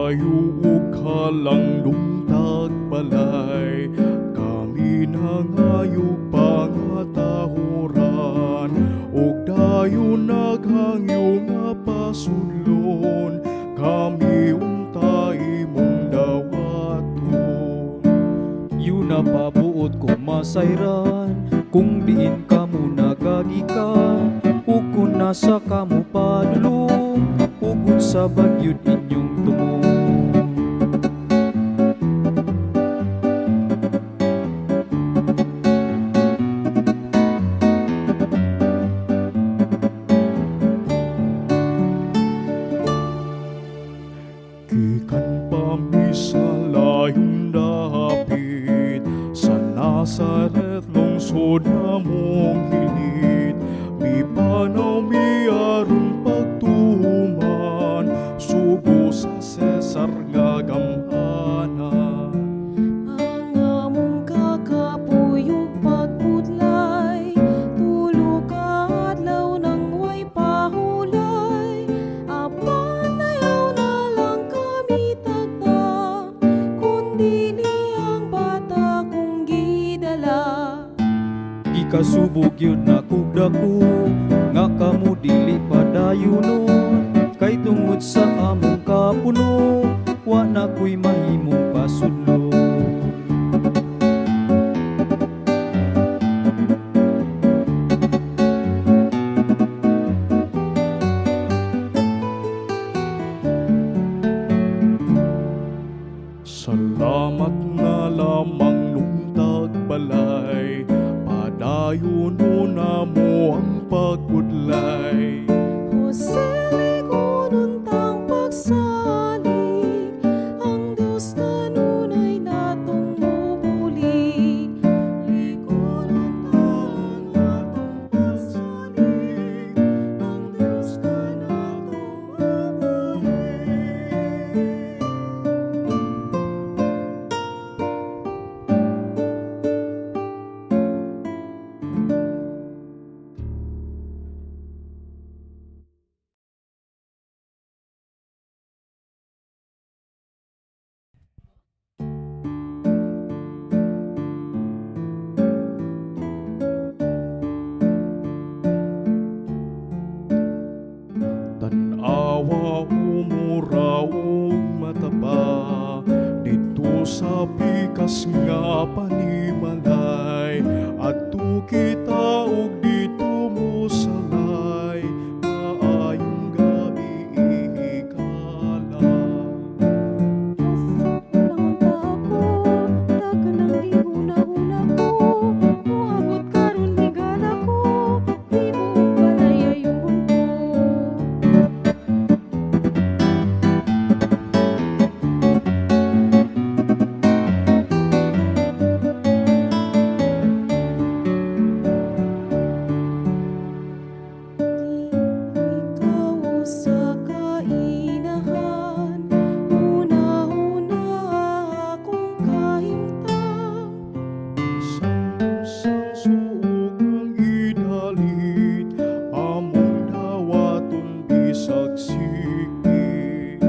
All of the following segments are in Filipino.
Padayo kalang lungtag balay, kami nangayog pangatahuran, ug dayon naghangyo nga pasudlon, kami untay mong dawaton. Yun na pabuot kong masayran, kung diin ka mo nagagikan, ug kung nasa ka mo padulong, ugod sa bagyod inyong tumong. Gikan pami sa layong dapit, sa Nazaret lungsod namong hilid, mi panaw mi aron pagtuman, sugo sa Cesar nga gamhanan. Ang among kakapuyog pagpudlay, tulo ka adlaw nang way pahulay, apan ayaw na lang kami tagda, kundi niyang bata kong gidala. Ikasubog yun na kugdako, nga kamo dili padayunon, kay tungod sa among kapuno, wa na ko'y mahimong pasudlo. Salamat na lamang lungtag balay, padayon na mo ang pagpudlay. Jose Ligonuntang pagsalig, ang Diyos kanunay natong mubulig. Ligonuntang atong pagsalig, ang Diyos kanatong mubulig. Tanawa umura ug mataba, dito sa pikas nga panimalay, adto kita ug dito mo salay, maayong gabi ihikala. Nangunta ako, nagkanang gihuna-huna ko, moabot karon higala ko, di mo palayayuhon ko. Ikaw sa kainahan, una-una akong kahimtang. Sang suog ang idalit, among dawaton bisag sikit.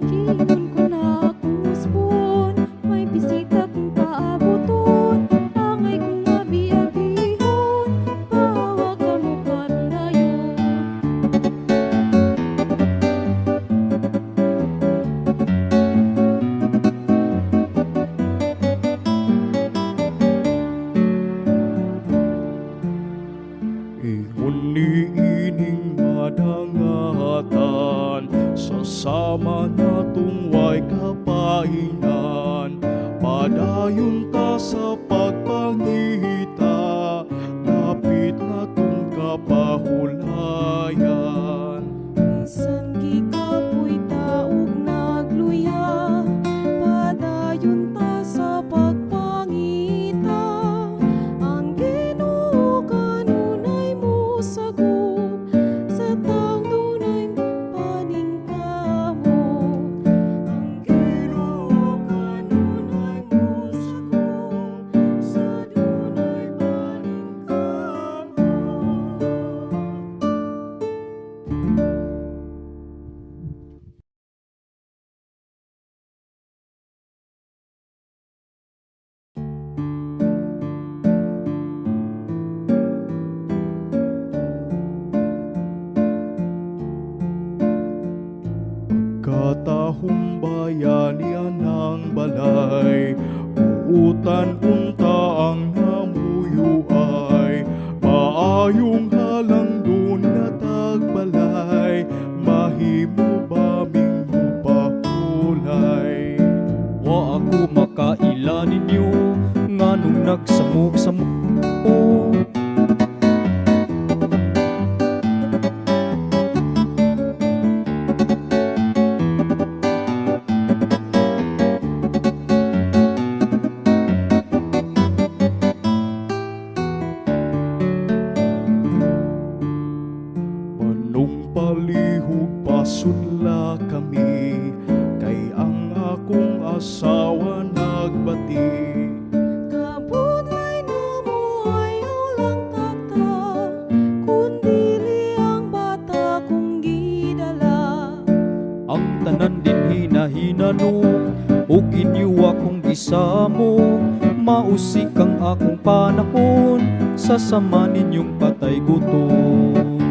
Giingon ko na akong musbon, may bisita kong paabuton, angay kong abi-abihon, pahawag ka mo padayon. Ingon ni ining madangatan, sasama natong way kapainan, padayon ta sa pagpangita, lapit natong kapahulayan. Bisan gikapoy taog nagluya, padayon ta sa pagpangita, ang Ginoo kanunay mosagot, sa taong dunay paningkamot. Ang Ginoo kanunay mosagot, sa katahong bayanian ng balay, buutan unta ang namuyo ay, maayong halang doon nga tagbalay, mahimo ba ming mupahulay. Wa ako makaila ninyo nganong nagsamok-samok ko. Manong palihog pasudla kami, kay ang akong asawa nagbati. Kabudlay na mo ay ulang tata, kundili ang bata kong gidala. Ang tanan din hinahinano o ginyuwa kong gisamo, mausik ang akong panahon sa sama ninyong patay gutom.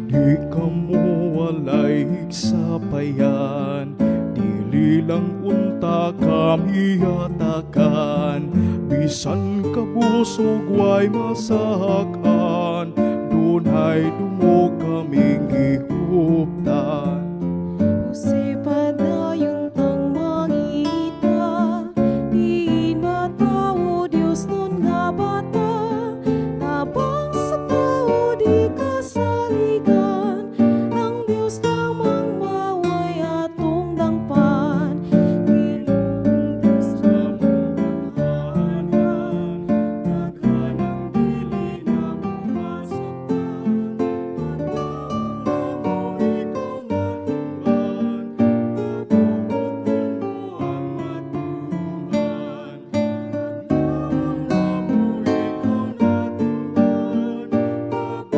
Di ka mo walay higsapayan, dili lang unta kami hatakan. Bisan kabusog way masahakan, dunay dumog kaming gihuptan. Use padayon tang mangita, di matao Dios nun nga bata, tabang sa tao di kasaligan, ang Dios lamang maway atong dangpan. Ginoong Dios lamang mahanan, daghan ang dili na masaktan, pataong na mo ikaw nga tunggan, kabubutan mo ang matuman, paglaang na mo ikaw na tunggan,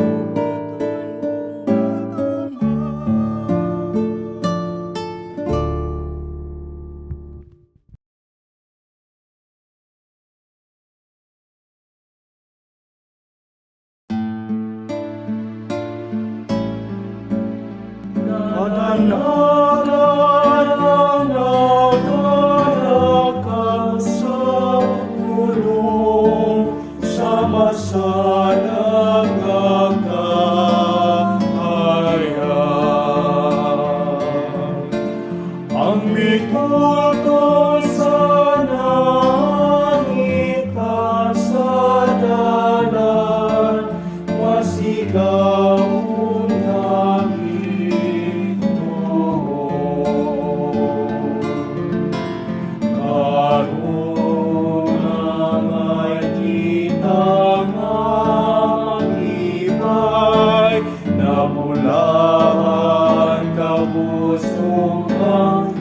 kabubutan mo matuman. Ang mikulto sa langit sa dalan, masigawon langit doon. Karon ay kita nga mag-ibay, namulahan kabusog ang